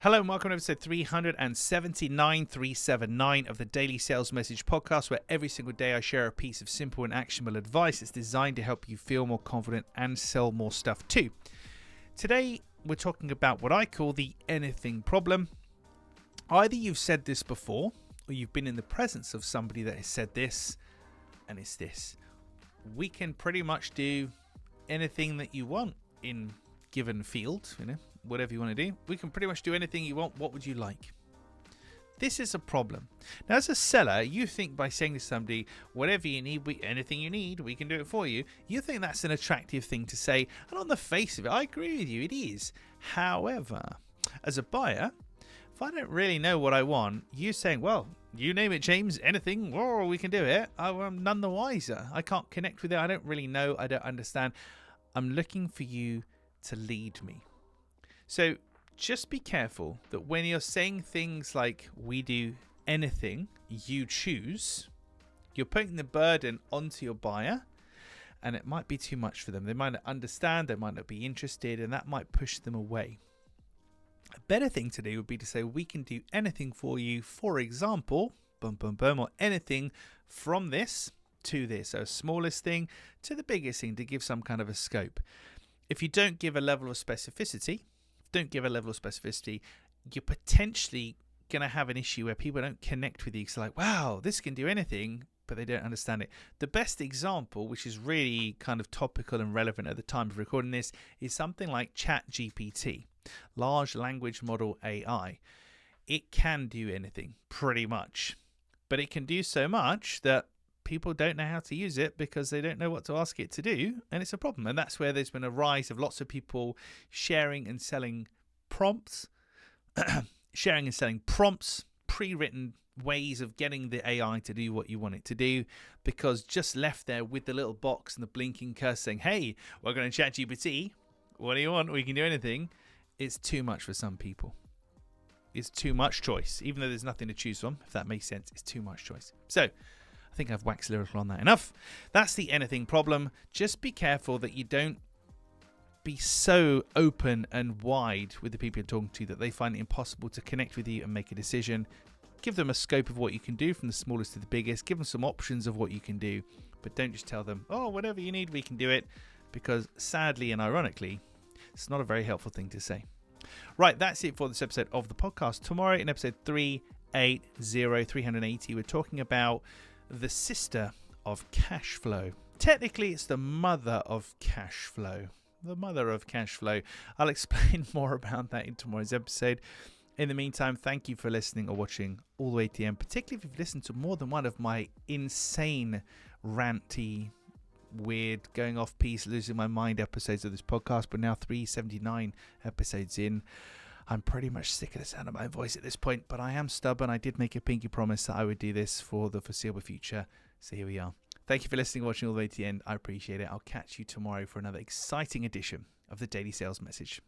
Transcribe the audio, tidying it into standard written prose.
Hello and welcome to episode 379 of the Daily Sales Message podcast, where every single day I share a piece of simple and actionable advice that's designed to help you feel more confident and sell more stuff too. Today, we're talking about what I call the anything problem. Either you've said this before, or you've been in the presence of somebody that has said this, and it's this. We can pretty much do anything that you want in given field, whatever you want to do. We can pretty much do anything you want. What would you like? This is a problem. Now, as a seller, you think by saying to somebody, whatever you need, anything you need, we can do it for you. You think that's an attractive thing to say. And on the face of it, I agree with you, it is. However, as a buyer, if I don't really know what I want, you saying, well, you name it, James, anything, or we can do it. I'm none the wiser. I can't connect with it. I don't really know. I don't understand. I'm looking for you to lead me. So just be careful that when you're saying things like we do anything, you choose, you're putting the burden onto your buyer, and it might be too much for them. They might not understand, they might not be interested, and that might push them away. A better thing to do would be to say we can do anything for you, for example, or anything from this to this. So smallest thing to the biggest thing, to give some kind of a scope. If you don't give a level of specificity, you're potentially going to have an issue where people don't connect with you. It's like, wow, this can do anything, but they don't understand it. The best example, which is really kind of topical and relevant at the time of recording this, is something like ChatGPT, large language model AI. It can do anything, pretty much. But it can do so much that people don't know how to use it because they don't know what to ask it to do, and it's a problem. And that's where there's been a rise of lots of people sharing and selling prompts, pre-written ways of getting the AI to do what you want it to do, because just left there with the little box and the blinking cursor saying, hey, we're going to ChatGPT, what do you want? We can do anything. It's too much for some people. It's too much choice, even though there's nothing to choose from. If that makes sense, it's too much choice. So I think I've waxed lyrical on that enough. That's the anything problem. Just be careful that you don't be so open and wide with the people you're talking to that they find it impossible to connect with you and make a decision. Give them a scope of what you can do from the smallest to the biggest. Give them some options of what you can do, but don't just tell them, oh, whatever you need, we can do it, because sadly and ironically, it's not a very helpful thing to say. Right, that's it for this episode of the podcast. Tomorrow in episode 380, we're talking about the sister of cash flow. Technically, it's the mother of cash flow. I'll explain more about that in tomorrow's episode. In the meantime, thank you for listening or watching all the way to the end, particularly if you've listened to more than one of my insane, ranty, weird, going off piece, losing my mind episodes of this podcast. But now 379 episodes in, I'm pretty much sick of the sound of my voice at this point, but I am stubborn. I did make a pinky promise that I would do this for the foreseeable future. So here we are. Thank you for listening, watching all the way to the end. I appreciate it. I'll catch you tomorrow for another exciting edition of the Daily Sales Message.